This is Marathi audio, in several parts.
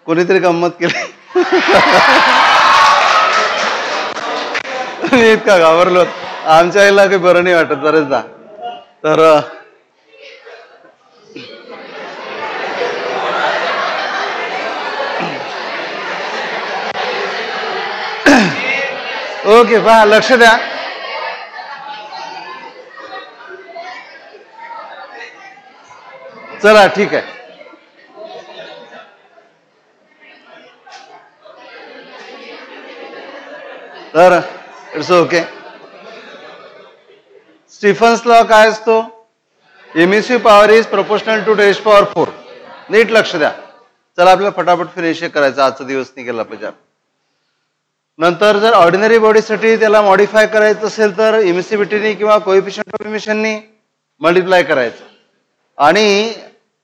कोणीतरी गंमत केली. मी इतका घाबरलो, आमच्या आईला काही बरं नाही वाटत बरेचदा. तर ओके, पहा लक्ष द्या. चला ठीक आहे. तर इट्स ओके. स्टीफन्स लॉ काय असतो? Emissive power is proportional to 10⁴. नीट लक्ष द्या. चला आपल्याला फटाफट फिनिश करायचं, आजचा दिवस निघाला पाहिजे. नंतर जर ऑर्डिनरी बॉडीसाठी त्याला मॉडिफाय करायचं असेल तर इमिसिव्हिटीनी किंवा कोएफिशियंट ऑफ इमिशननी मल्टिप्लाय करायचं. आणि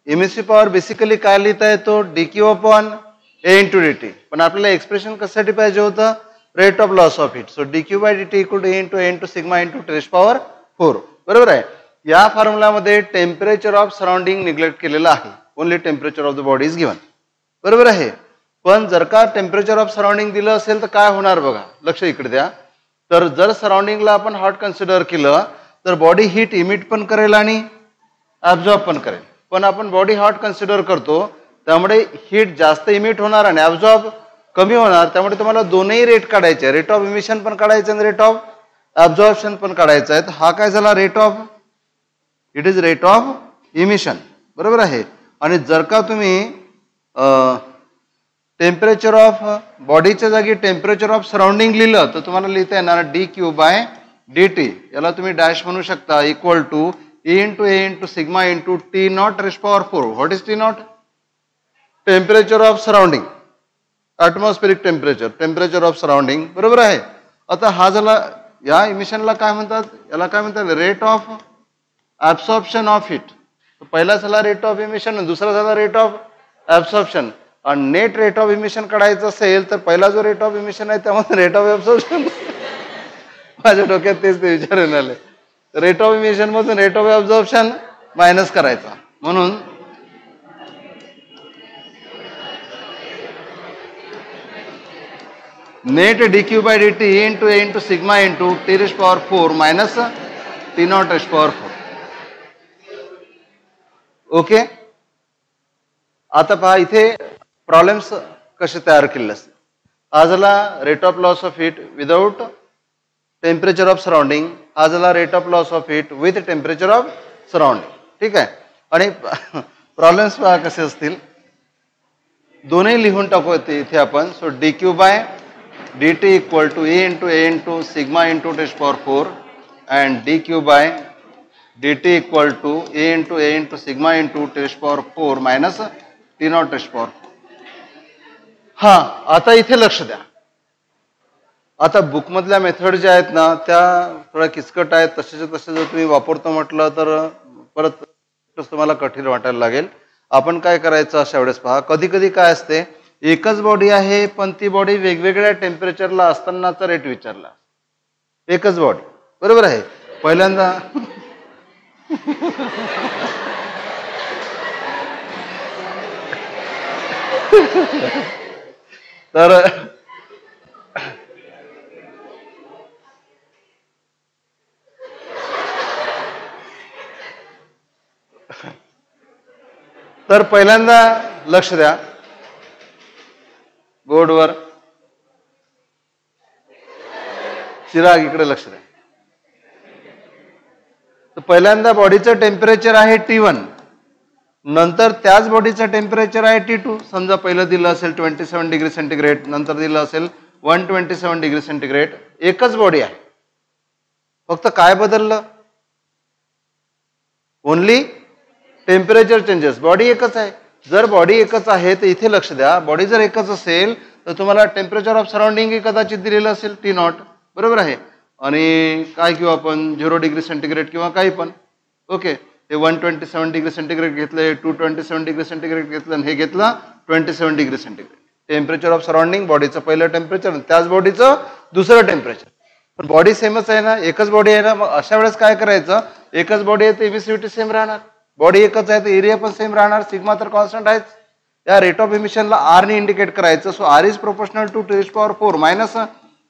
इमिसिव्ह पॉवर बेसिकली काय लिहिता येतो? dq upon a into dt. पण आपल्याला एक्सप्रेशन कशासाठी पाहिजे होतं? Rate of loss of heat. So dq by dt equal to a into a into sigma into 10⁴. बरोबर आहे. या फॉर्म्युलामध्ये टेम्परेचर ऑफ सराउंडिंग निग्लेक्ट केलेलं आहे. Only temperature of the body is given. बरोबर आहे. पण जर का टेम्परेचर ऑफ सराउंडिंग दिलं असेल तर काय होणार बघा, लक्ष इकडे द्या. तर जर सराउंडिंगला आपण हॉट कन्सिडर केलं तर बॉडी हीट इमिट पण करेल आणि ऍब्झॉर्ब पण करेल. पण आपण बॉडी हॉट कन्सिडर करतो त्यामुळे हीट जास्त इमिट होणार आणि ऍब्झॉर्ब कमी होणार. त्यामुळे तुम्हाला दोनही रेट काढायचे, रेट ऑफ इमिशन पण काढायचं आणि रेट ऑफ ऍब्झॉर्प्शन पण काढायचं आहे. हा काय झाला? Rate of, it is rate of emission. बरोबर आहे. आणि जर का तुम्ही टेम्परेचर ऑफ बॉडीच्या जागी टेम्परेचर ऑफ सराउंडिंग लिहिलं तर तुम्हाला लिहिता येणार dq बाय dt. याला तुम्ही डॅश म्हणू शकता equal to e into a into sigma into T0⁴. What is T0? Temperature of surrounding, atmospheric temperature, temperature of surrounding. बरोबर आहे. आता हा झाला, या इमिशनला काय म्हणतात? याला काय म्हणतात? Rate of absorption of heat. पहिला झाला रेट ऑफ इमिशन, दुसरा झाला रेट ऑफ ऍब्सॉर्प्शन. आणि नेट रेट ऑफ इमिशन काढायचं असेल तर पहिला जो रेट ऑफ इमिशन आहे त्यामध्ये रेट ऑफ ऍब्सॉर्प्शन, माझ्या डोक्यात तेच ते विचारून आले. रेट ऑफ इमिशन मधून रेट ऑफ ऍब्सॉर्प्शन मायनस करायचा. म्हणून net dq by dt into a into sigma into T⁴ minus T0⁴. Okay. आता पहा इथे प्रॉब्लेम्स कसे तयार केले असते. हा झाला rate of loss of heat without temperature of surrounding. हा झाला rate of loss of heat with temperature of surrounding. ठीक आहे. आणि प्रॉब्लेम्स पहा कसे असतील, दोन्ही लिहून टाकू इथे आपण. So dq by dt equal to a into sigma into 10⁴. And dq by dt equal to a into sigma into 10⁴ minus T0⁴. हा, आता इथे लक्ष द्या. आता बुकमधल्या मेथड ज्या आहेत ना त्या थोड्या किचकट आहेत. तसेच्या तसे जर तुम्ही वापरतो म्हटलं तर परत तुम्हाला कठीण वाटायला लागेल. आपण काय करायचं अशा वेळेस पहा, कधी कधी काय असते, एकच बॉडी आहे पण ती बॉडी वेगवेगळ्या टेम्परेचरला असतानाचा रेट विचारला. एकच बॉडी. बरोबर आहे. पहिल्यांदा तर पहिल्यांदा लक्ष द्या बोर्डवर. चिराग इकडे लक्ष द्या. तर पहिल्यांदा बॉडीचं टेम्परेचर आहे T1, नंतर त्याच बॉडीचं टेम्परेचर आहे T2. समजा पहिलं दिलं असेल 27 डिग्री सेंटीग्रेड, नंतर दिलं असेल 127 डिग्री सेंटीग्रेड. एकच बॉडी आहे, फक्त काय बदललं? Only temperature changes. बॉडी एकच आहे. जर बॉडी एकच आहे तर इथे लक्ष द्या, बॉडी जर एकच असेल तर तुम्हाला टेम्परेचर ऑफ सराउंडिंग कदाचित दिलेलं असेल T0. बरोबर आहे. आणि काय किंवा आपण 0 डिग्री सेंटीग्रेड किंवा काही पण. ओके. हे 127 डिग्री सेंटीग्रेड घेतले, 227 डिग्री सेंटीग्रेड घेतलं आणि हे घेतलं 27 degree centigrade. Temperature of surrounding बॉडीचं पहिलं टेम्परेचर, त्याच बॉडीचं दुसरं टेम्परेचर. पण बॉडी सेमच आहे ना, एकच बॉडी आहे ना. मग अशा वेळेस काय करायचं, एकच बॉडी आहे तर इमिसिव्हिटी सेम राहणार. बॉडी एकच आहे तर एरिया पण सेम राहणार. सिग्मा तर कॉन्स्टंट आहेच. या रेट ऑफ इमिशनला आर ने इंडिकेट करायचं. So R is proportional to T raise power 4 minus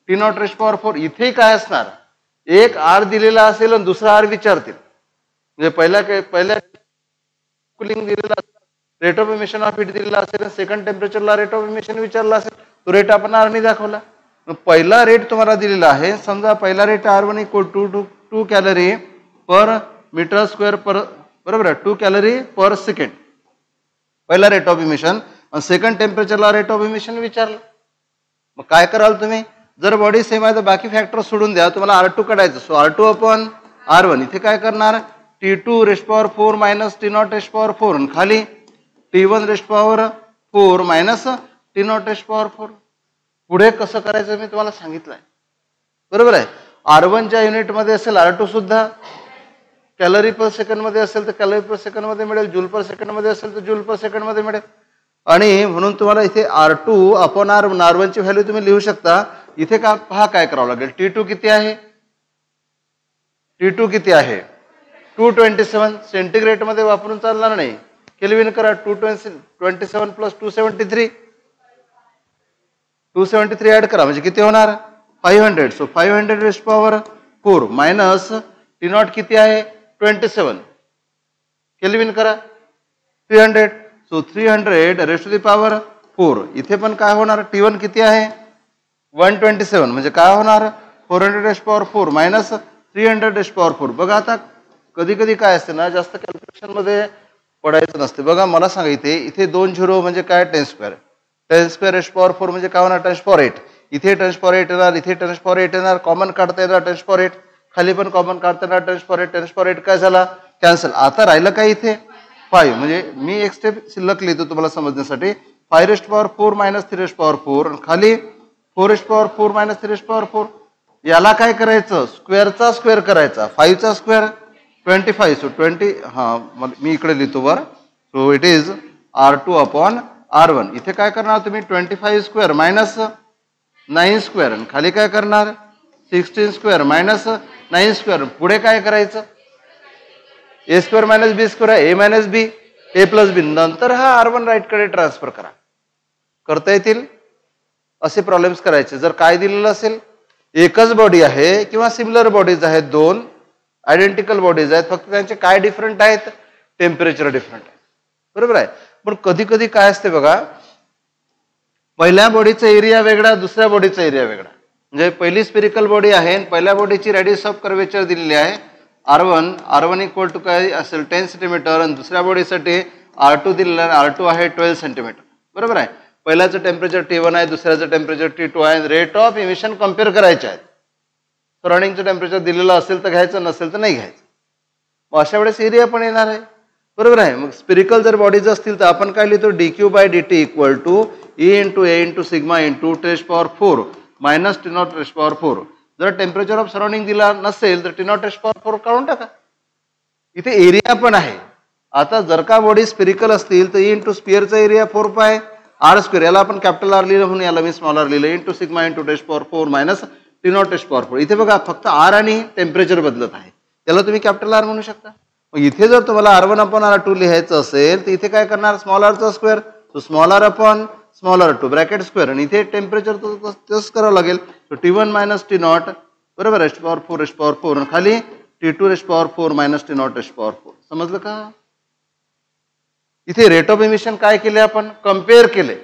T naught raise power 4. इथे काय असणार, एक आर दिलेला असेल आणि दुसरा आर विचारतील. म्हणजे पहिल्या कुलिंग दिलेला rate of emission of heat दिलेला असेल, सेकंड टेम्परेचरला रेट ऑफ इमिशन विचारला असेल, तो रेट आपण आर ने दाखवला. पहिला रेट तुम्हाला दिलेला आहे, समजा पहिला rate R1 equal to 2 calorie per metre square per, बरोबर आहे, 2 कॅलरी पर सेकंड पहिला रेट ऑफ इमिशन. सेकंड टेम्परेचरला रेट ऑफ इमिशन विचारलं. मग काय कराल तुम्ही, जर बॉडी सेम आहे तर बाकी फॅक्टर सोडून द्या, तुम्हाला R2 काढायचं. सो R2 अपॉन R1 इथे काय करणार, T2 रेश पॉवर 4 मायनस टी नॉट रेश पॉवर 4 आणि खाली T1 रेश पॉवर 4 मायनस टी नॉट रेश पॉवर 4. पुढे कसं करायचं मी तुम्हाला सांगितलंय, बरोबर आहे. R1 च्या युनिटमध्ये असेल R2 सुद्धा, कॅलरी पर सेकंड मध्ये असेल तर कॅलरी पर सेकंड मध्ये मिळेल, जूल पर सेकंड मध्ये असेल तर जूल पर सेकंड मध्ये मिळेल. आणि म्हणून तुम्हाला इथे R2 अपॉन R1 ची व्हॅल्यू तुम्ही लिहू शकता. इथे का पहा काय करावं लागेल, T2 किती आहे, T2 किती आहे 227. सेंटीग्रेड मध्ये वापरून चालणार नाही, केल्विन करा. 227 प्लस 273 ऍड करा म्हणजे किती होणार 500. So 500 raise power 4 minus T naught किती आहे 27, केल्विन करा 300. So 300 raise to the power 4. इथे पण काय होणार, T1 किती आहे 127 म्हणजे काय होणार 400 raise power 4 minus 300 raise power 4. बघा आता कधी कधी काय असते ना, जास्त कॅल्क्युलेशन मध्ये पडायचं नसते. बघा मला सांगा, इथे 2 झिरो म्हणजे काय 10 स्क्वेअर, 10 स्क्वेअर रेज पॉवर 4 म्हणजे काय होणार 10 पॉवर 8. इथे 10 पॉवर 8 येणार, इथे 10 पॉवर 8 येणार, कॉमन काढता येणार 10 पॉवर 8, खाली पण कॉमन काढता येणार 10 पॉवर 8. 10 पॉवर 8 काय झाला कॅन्सल. आता राहिलं काय इथे 5, म्हणजे मी एक स्टेप शिल्लक लिहितो तुम्हाला समजण्यासाठी. 5 raise power 4 minus 3 raise power 4 आणि खाली 4 raise power 4 minus 3 raise power 4. याला काय करायचं, स्क्वेअरचा स्क्वेअर करायचा. 5 चा स्क्वेअर 25. सो 20, मी इकडे लिहितो वर. So it is R2 upon R1. इथे काय करणार तुम्ही 25 स्क्वेअर मायनस 9 स्क्वेअर आणि खाली काय करणार 16 स्क्वेअर मायनस 9 स्क्वेअर. पुढे काय करायचं ए स्क्वेअर मायनस बी स्क्वेअर, ए मायनस बी, ए प्लस बी. नंतर हा R1 राईट कडे ट्रान्सफर करा. करता येतील असे प्रॉब्लेम्स करायचे. जर काय दिलेलं असेल, एकच बॉडी आहे किंवा सिमिलर बॉडीज आहेत, 2 आयडेंटिकल बॉडीज आहेत, फक्त त्यांचे काय डिफरंट आहेत, टेम्परेचर डिफरंट आहे, बरोबर आहे. पण कधी कधी काय असते बघा, पहिल्या बॉडीचा एरिया वेगळा, दुसऱ्या बॉडीचा एरिया वेगळा. म्हणजे पहिली स्पिरिकल बॉडी आहे, पहिल्या बॉडीची रेडियस ऑफ कर्वेचर दिलेली आहे R1 इक्वल टू काय असेल 10 सेंटीमीटर आणि दुसऱ्या बॉडीसाठी R2 दिलेला आहे, R2 आहे 12 सेंटीमीटर, बरोबर आहे. पहिल्याचं टेम्परेचर T1 आहे, दुसऱ्याचं टेम्परेचर T2 आहे. रेट ऑफ इमिशन कम्पेअर करायचे आहेत. सराउंडिंगचं टेम्परेचर दिलेलं असेल तर घ्यायचं, नसेल तर नाही घ्यायचं. मग अशा वेळेस एरिया पण येणार आहे, बरोबर आहे. मग स्पिरिकल जर बॉडीज असतील तर आपण काय लिहितो, dq by dt equal to E into A into sigma into T raise power 4 minus T naught raise power 4. जर टेम्परेचर ऑफ सराउंडिंग दिला नसेल तर टी नॉट रेज पॉवर 4 काढून टाका. इथे एरिया पण आहे. आता जर का बॉडी स्पिरिकल असतील तर E इंटू स्पिअरचा एरिया 4 पाय R स्क्वेअर, याला आपण कॅपिटल R लिहिलं म्हणून याला मी स्मॉल r लिहिलं, into sigma into raise power 4 minus T naught raise power 4. इथे बघा फक्त R आणि टेम्परेचर बदलत आहे, त्याला तुम्ही कॅपिटल R म्हणू शकता. मग इथे जर तुम्हाला R1 अपॉन R2 लिहायचं असेल तर इथे काय करणार, स्मॉल r चा square, so small r upon small r2 bracket square, आणि इथे टेम्परेचर तसंच करावं लागेल. So T1 minus T naught, बरोबर, रेज पॉवर 4 रेज पॉवर 4 आणि खाली T2 raise power 4 minus T naught raise power 4. समजलं का. इथे रेट ऑफ इमिशन काय केले आपण, कम्पेअर केले.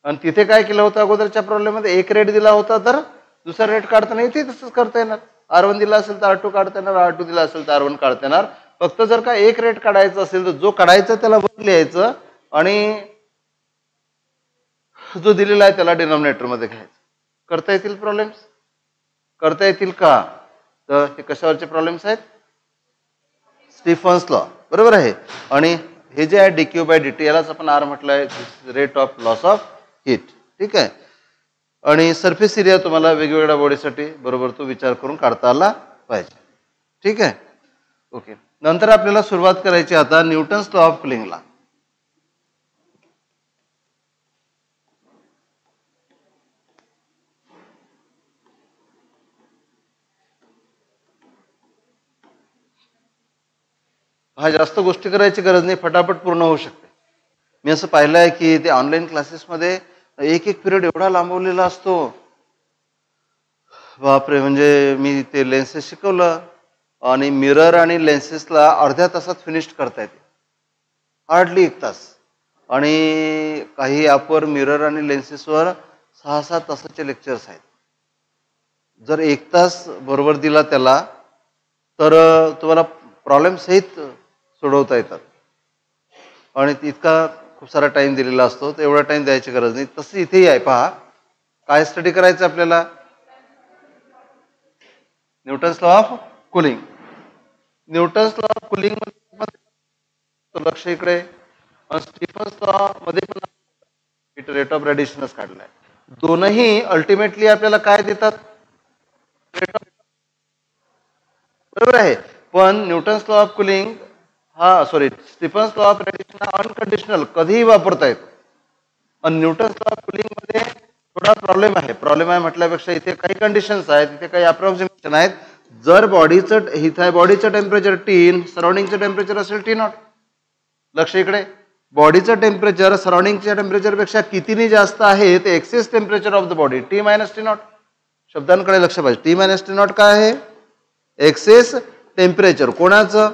आणि तिथे काय केलं होतं अगोदरच्या प्रॉब्लेम मध्ये, एक रेट दिला होता तर दुसरा रेट काढताना इथे तसंच करता येणार. R1 दिला असेल तर R2 काढता येणार, R2 दिला असेल तर R1 काढता येणार. फक्त जर का एक रेट काढायचा असेल तर जो काढायचा त्याला वर लिहायचं आणि जो दिलेला आहे त्याला डिनॉमिनेटर मध्ये घ्यायचं. करता येतील प्रॉब्लेम्स, करता येतील का. तर हे कशावरचे प्रॉब्लेम्स आहेत, स्टीफन्स लॉ, बरोबर आहे. आणि हे जे आहे dq बाय dt यालाच आपण R म्हटलं आहे, rate of loss of heat, ठीक आहे. आणि सरफेस एरिया तुम्हाला वेगवेगळ्या बॉडीसाठी बरोबर तो विचार करून काढता आला पाहिजे, ठीक आहे. ओके, नंतर आपल्याला सुरुवात करायची आता न्यूटन्स लॉ ऑफ कुलिंगला. हा जास्त गोष्टी करायची गरज नाही, फटाफट पूर्ण होऊ शकते. मी असं पाहिलं आहे की ते ऑनलाईन क्लासेसमध्ये एक एक पिरियड एवढा लांबवलेला असतो, बापरे. म्हणजे मी ते लेन्सेस शिकवलं आणि मिरर आणि लेन्सेसला अर्ध्या तासात फिनिश करता येते, हार्डली 1 तास. आणि काही ॲपवर मिरर आणि लेन्सेसवर 6-7 तासाचे लेक्चर्स आहेत. जर 1 तास बरोबर दिला त्याला तर तुम्हाला प्रॉब्लेम सहित सोडवता येतात. आणि इतका खूप सारा टाइम दिलेला असतो, तर एवढा टाइम द्यायची गरज नाही. तसं इथेही आहे पहा, काय स्टडी करायचं आपल्याला, Newton's law of cooling. Newton's law of cooling मध्ये लक्ष इकडे, स्टीफन्स लॉ मध्ये पण रेट ऑफ रेडिएशनच काढलाय. दोनही अल्टिमेटली आपल्याला काय देतात, बरोबर आहे. पण Newton's law of cooling Stefan's law of radiation हा अनकंडिशनल कधीही वापरता येतो. आणि न्यूटन्स लॉ ऑफ कुलिंग मध्ये थोडा प्रॉब्लेम आहे म्हटल्यापेक्षा इथे काही कंडिशन्स आहेत, इथे काही अप्रॉक्सिमेशन आहेत. जर बॉडीचं टेम्परेचर टी, सराउंडिंगचं टेम्परेचर असेल टी नॉट. लक्ष इकडे, बॉडीचं टेम्परेचर सराउंडिंगच्या टेम्परेचरपेक्षा कितीने जास्त आहे ते excess temperature of the body, T minus T nought. शब्दांकडे लक्ष पाहिजे. टी मायनस टी नॉट काय आहे, एक्सेस टेम्परेचर. कोणाचं,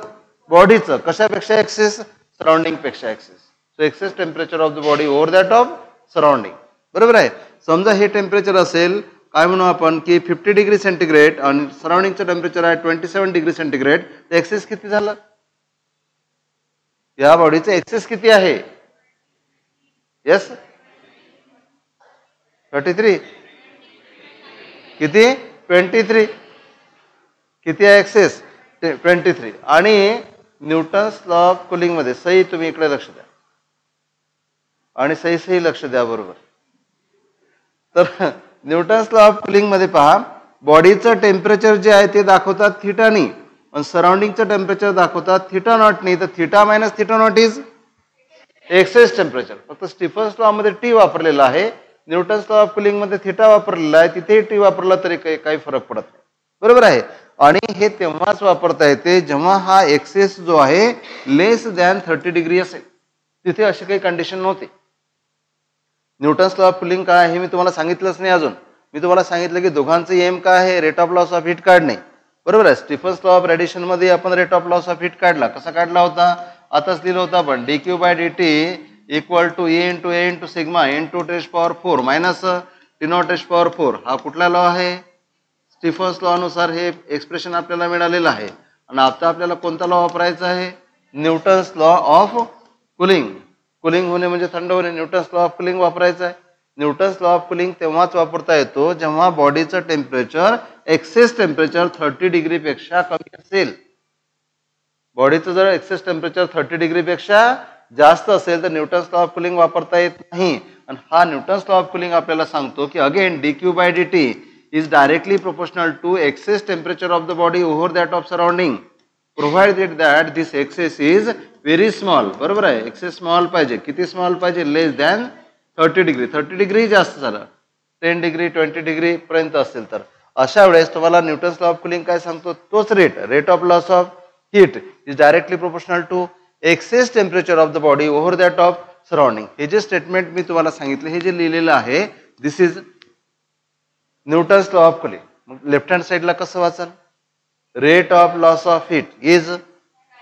बॉडीचं. कशापेक्षा एक्सेस, सराउंडिंग पेक्षा excess. So excess temperature of the body over that of surrounding, बरोबर आहे. समजा हे टेम्परेचर असेल, काय म्हणू आपण की 50 डिग्री सेंटीग्रेड आणि सराउंडिंगचं टेम्परेचर आहे 27 डिग्री सेंटीग्रेड, तर एक्सेस किती झालं, या बॉडीचं एक्सेस किती आहे, येस 33, किती 23, किती आहे एक्सेस 23. आणि न्यूटन्स लॉ ऑफ कुलिंग मध्ये सही, तुम्ही इकडे लक्ष द्या आणि सही लक्ष द्या, बरोबर. तर न्यूटन्स लॉ ऑफ कुलिंग मध्ये पहा, बॉडीचं टेम्परेचर जे आहे ते दाखवतात थिटानी आणि सराउंडिंगचं टेम्परेचर दाखवतात थिटा नॉटनी. तर theta minus theta naught is excess temperature. फक्त स्टीफन्स लॉ मध्ये टी वापरलेला आहे, न्यूटन्स लॉ ऑफ कुलिंग मध्ये थिटा वापरलेला आहे. तिथेही टी वापरला तरी काही फरक पडत नाही, बरोबर आहे. आणि हे तेव्हाच वापरता येते जेव्हा हा एक्सेस जो आहे लेस दॅन 30 डिग्री असेल. तिथे अशी काही कंडिशन नव्हती. न्यूटन्स लॉ ऑफ कुलिंग काय आहे मी तुम्हाला सांगितलंच नाही अजून. मी तुम्हाला सांगितलं की दोघांचं एम काय आहे, rate of loss of heat काढणे, बरोबर आहे. स्टीफन्स लॉ ऑफ रेडिएशन मध्ये आपण rate of loss of heat काढला. कसा काढला होता, आताच लिहिलं होतं आपण, dq by dt equal to A into sigma into test power 4 minus T naught test power 4. हा कुठला लॉ आहे, स्टीफन्स लॉ नुसार हे एक्सप्रेशन आपल्याला मिळालेलं आहे. आणि आता आपल्याला कोणता लॉ वापरायचा आहे, Newton's law of cooling. Cooling होणे म्हणजे थंड होणे, न्यूटन्स लॉ ऑफ कुलिंग वापरायचा आहे. न्यूटन्स लॉ ऑफ कुलिंग तेव्हाच वापरता येतो जेव्हा बॉडीचं टेम्परेचर एक्सेस टेम्परेचर 30 डिग्री पेक्षा कमी असेल. बॉडीचं जर एक्सेस टेम्परेचर 30 डिग्री पेक्षा जास्त असेल तर न्यूटन्स लॉ ऑफ कुलिंग वापरता येत नाही. आणि हा न्यूटन्स लॉ ऑफ कुलिंग आपल्याला सांगतो की again dq by dt is directly proportional to excess temperature of the body over that of surrounding, provided that this excess is very small. बरोबर आहे, एक्सेस स्मॉल पाहिजे. किती स्मॉल पाहिजे, लेस दॅन 30 डिग्री. 30 डिग्री जास्त झालं, 10 डिग्री 20 डिग्री पर्यंत असेल तर अशा वेळेस तुम्हाला न्यूटन्स लॉ ऑफ कुलिंग काय सांगतो, तोच rate of loss of heat is directly proportional to excess temperature of the body over that of surrounding. हे जे स्टेटमेंट मी तुम्हाला सांगितलं, हे जे लिहिलेलं आहे, this is Newton's law of cooling. मग लेफ्ट हँड साइडला कसं वाचाल, rate of loss of heat is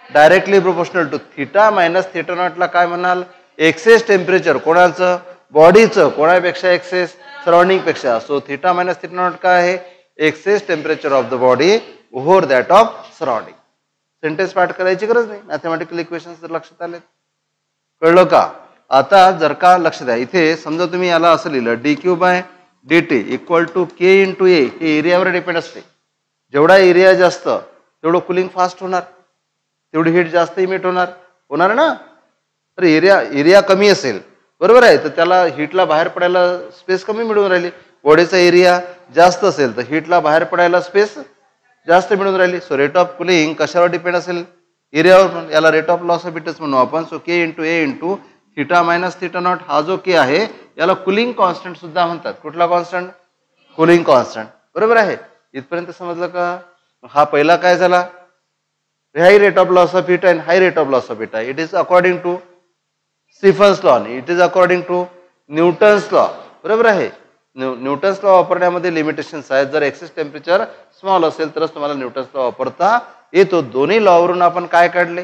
directly proportional to theta minus theta नॉटला काय म्हणाल, एक्सेस टेम्परेचर कोणाचं, बॉडीचं. कोणापेक्षा एक्सेस, सराउंडिंग पेक्षा. So theta minus theta naught काय आहे, excess temperature of the body over that of surrounding. Sentence पाठ करायची गरज नाही, मॅथमॅटिकल इक्वेशन्स जर लक्षात आले, कळलं का. आता जर का लक्ष द्या, इथे समजा तुम्ही याला असं लिहिलं dq by dt equal to k into a. हे एरियावर डिपेंड असते. जेवढा एरिया जास्त तेवढं कुलिंग फास्ट होणार, तेवढी हीट जास्त इमिट होणार ना. तर एरिया कमी असेल, बरोबर आहे, तर त्याला हीटला बाहेर पडायला स्पेस कमी मिळून राहिली. बॉडीचा एरिया जास्त असेल तर हीटला बाहेर पडायला स्पेस जास्त मिळून राहिली. सो रेट ऑफ कुलिंग कशावर डिपेंड असेल, एरियावर. याला रेट ऑफ लॉस ऑफ हीटच म्हणू आपण. So k into A into theta minus theta not. हा जो के आहे याला कुलिंग कॉन्स्टंट सुद्धा म्हणतात. कुठला कॉन्स्टंट, कुलिंग कॉन्स्टंट, बरोबर आहे. इथपर्यंत समजलं का. हा पहिला काय झाला, high rate of loss of heat and high rate of loss of heat आहे. It is according to Stefan's law, it is according to Newton's law. बरोबर आहे. न्यूटन्स लॉ वापरण्यामध्ये लिमिटेशन्स आहेत. जर एक्सेस टेम्परेचर स्मॉल असेल तरच तुम्हाला न्यूटन्स लॉ वापरता येतो. दोन्ही लॉवरून आपण काय काढले?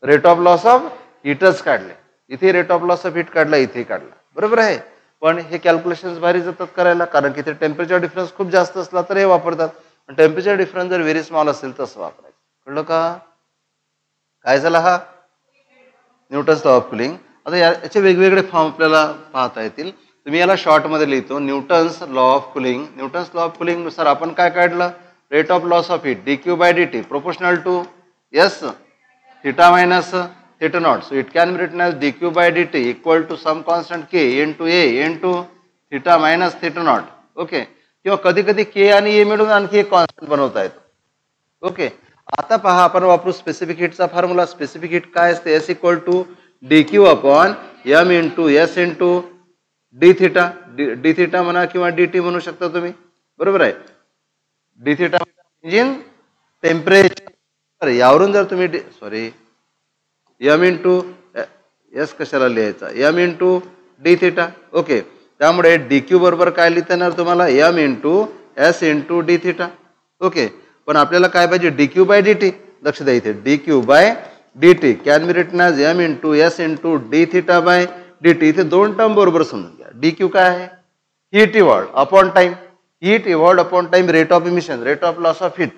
रेट ऑफ लॉस ऑफ हीटच काढले. इथे rate of loss of heat काढला, इथे काढला. बरोबर आहे. पण हे कॅल्क्युलेशन्स भारी जातात करायला, कारण की ते टेम्परेचर डिफरन्स खूप जास्त असला तर हे वापरतात. टेम्परेचर डिफरन्स जर व्हेरी स्मॉल असेल तर असं वापरायचं. कळलं का? काय झाला हा? Newton's law of cooling. आता याचे वेगवेगळे फॉर्म आपल्याला पाहता येतील. तुम्ही याला शॉर्ट मध्ये लिहितो, Newton's law of cooling. Newton's law of cooling नुसार आपण काय काढलं? Rate of loss of heat dq by dt proportional to s theta minus theta naught. So it can be written as dq by dt equal to some constant k into a into theta minus theta naught. Okay. किंवा कधी कधी k आणि a मिळून आणखी एक कॉन्स्टंट बनवता येतो. ओके. आता पहा, आपण वापरू स्पेसिफिक हीटचा फॉर्म्युला. स्पेसिफिक हीट काय असते? s equal to dq upon m into s into D theta. D theta म्हणा किंवा dt म्हणू शकता तुम्ही. बरोबर आहे. D theta engine temperature. यावरून जर तुम्ही एम इंटू एस कशाला लिहायचा? M into D theta. Okay. त्यामुळे डी क्यू बरोबर काय लिहिता येणार तुम्हाला? M into S into D theta. Okay. पण आपल्याला काय पाहिजे? D Q by D T. लक्ष द्या इथे, D Q by D T can be written as M into S into D theta by D T. इथे दोन टर्म बरोबर समजून घ्या. डी क्यू काय आहे? Heat evolved upon time. Heat evolved upon time, rate of emission, rate of loss of heat.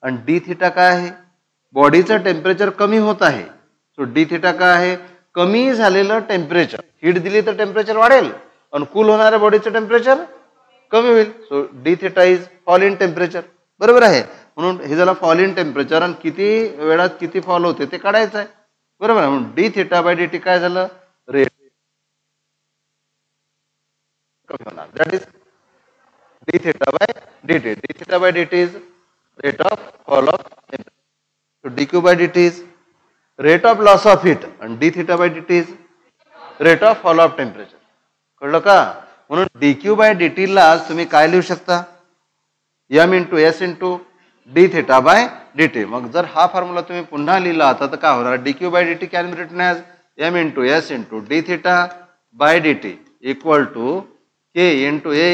आणि डी थिटा काय आहे? बॉडीचं टेम्परेचर कमी होत आहे. सो डी थिटा काय आहे? कमी झालेलं टेम्परेचर. हीट दिली तर टेम्परेचर वाढेल आणि कूल होणाऱ्या बॉडीचं टेम्परेचर कमी होईल. So D theta is fall in temperature. बरोबर आहे. म्हणून हे झालं फॉल इन टेम्परेचर आणि किती वेळात किती फॉल होते ते काढायचं आहे. बरोबर आहे. म्हणून D theta by D T काय झालं? रेट कमी होणार. That is d theta by dt. d theta by dt is rate of fall of temperature. So dq by dt is rate of loss of heat and d theta by dt is rate of fall of temperature. कळलं का? म्हणून dq by dt ला तुम्ही काय लिहू शकता? m into s into d theta by dt. मग जर हा फॉर्म्युला तुम्ही पुन्हा लिहिला आता तर काय होणार? dq by dt can be written as m into s into d theta by dt equal to k into A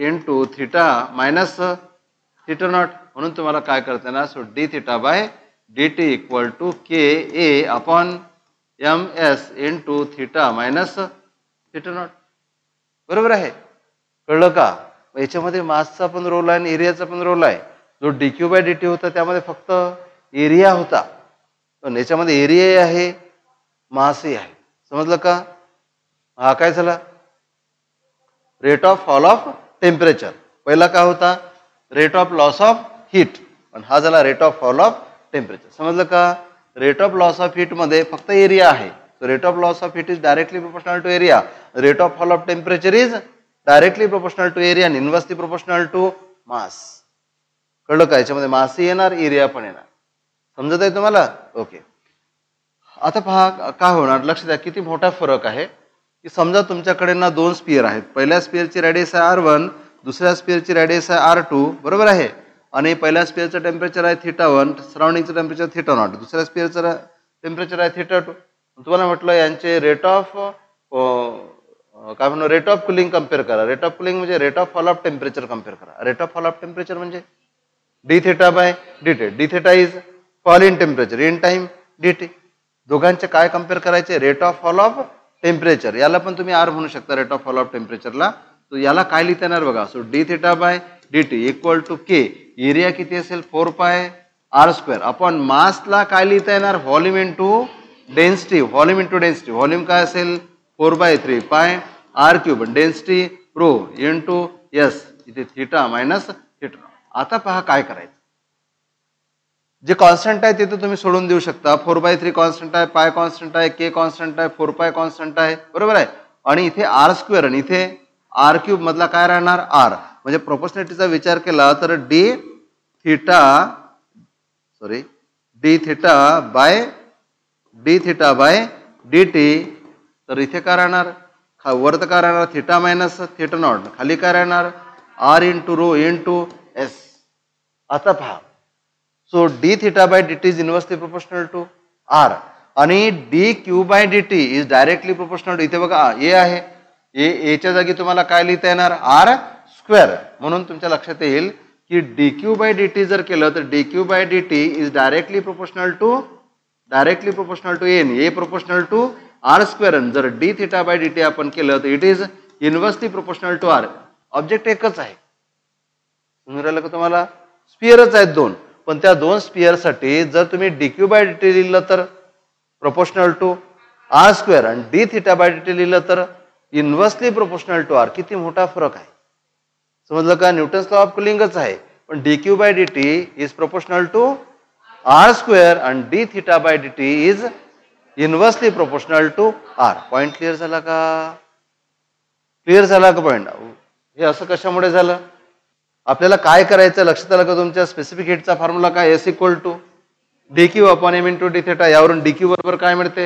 into theta minus theta naught. म्हणून तुम्हाला काय करता ना? So D theta by D T equal to K A upon M S into theta minus theta naught. बरोबर आहे. कळलं का? याच्यामध्ये मासचा पण रोल आहे आणि एरियाचा पण रोल आहे. जो D Q by D T होता त्यामध्ये फक्त एरिया होता, पण याच्यामध्ये एरियाही आहे मासही आहे. समजलं का? हा काय झाला? Rate of fall of temperature. पहिला काय होता? Rate of loss of heat. पण हा झाला rate of fall of temperature. समजलं का? Rate of loss of heat मध्ये फक्त एरिया आहे. So rate of loss of heat is directly proportional to area. Rate of fall of temperature is directly proportional to area आणि इन्व्हर्सली प्रोपोर्शनल टू मास. कळलं का? याच्यामध्ये मासही येणार, एरिया पण येणार. समजत आहे तुम्हाला? ओके. आता पहा काय होणार. लक्ष द्या किती मोठा फरक आहे. की समजा तुमच्याकडे ना दोन स्पियर आहेत. पहिल्या स्पियरची रेडियस आहे R1, दुसऱ्या स्पियरची रेडियस आहे R2. बरोबर आहे. आणि पहिल्या स्पियरचं टेम्परेचर आहे θ1, सराउंडिंगचं टेम्परेचर θ0. दुसऱ्या स्पियरचं टेम्परेचर आहे θ2. तुम्हाला म्हटलं यांचे रेट ऑफ काय म्हणू, रेट ऑफ कुलिंग कम्पेअर करा. रेट ऑफ कुलिंग म्हणजे rate of fall of temperature compare करा. Rate of fall of temperature म्हणजे d theta by D T. D theta is fall in temperature in time d t. दोघांचे काय कम्पेअर करायचे? Rate of fall of temperature. याला पण तुम्ही आर म्हणू शकता रेट ऑफ फॉल ऑफ टेम्परेचरला. तो याला काय लिहिता येणार बघा. So D theta by D T equal to K. Area किती असेल? 4 पाय आर स्क्वेअर अपॉन मासला काय लिहिता येणार? Volume into density. Volume into density. Volume काय असेल? 4/3 pi R cube. Density rho into S. इथे थिटा मायनस थिटा. आता पहा काय करायचं. जे कॉन्स्टंट आहे ते तर तुम्ही सोडून देऊ शकता. 4/3 कॉन्स्टंट आहे, पाय कॉन्स्टंट आहे, के कॉन्स्टंट आहे, 4 पाय कॉन्स्टंट आहे. बरोबर आहे. आणि इथे आर स्क्वेअर आणि इथे आर क्यूब मधला काय राहणार? आर. म्हणजे प्रोपोर्शनॅलिटीचा विचार केला तर d theta by D t. तर इथे काय राहणार? वर तर काय राहणार? Theta minus theta naught. खाली काय राहणार? R into rho into s. आता पहा. So D theta by D T is inversely proportional to r. आणि d Q by D T is directly proportional to, इथे बघा ए आहे, एच्या जागी तुम्हाला काय लिहिता येणार आर स्क्वेअर, म्हणून तुमच्या लक्षात येईल की d Q by D t जर केलं तर d Q by D T is directly proportional to n, a proportional to R square. जर d theta by D t आपण केलं तर it is inversely proportional to r. Object एकच आहे, समजून राहिलं का तुम्हाला? स्पिअरच आहेत दोन, पण त्या दोन स्पिअरसाठी जर तुम्ही D Q by D T लिहिलं तर प्रोपोर्शनल टू आर स्क्वेअर आणि D theta by D T लिहिलं तर इनव्हर्सली प्रोपोर्शनल टू आर. किती मोठा फरक आहे, समजलं का? न्यूटन्स लॉ ऑफ कुलिंगच आहे, पण d Q by D T is proportional to R square आणि D theta by D T is inversely proportional to r. Point clear झाला का? क्लिअर झाला का पॉइंट? हे असं कशामुळे झालं? आपल्याला काय करायचं लक्षात आलं का तुमच्या? स्पेसिफिक हीटचा फॉर्म्युला काय? S equal to D Q upon M into D theta. यावरून डी क्यू बरोबर काय मिळते?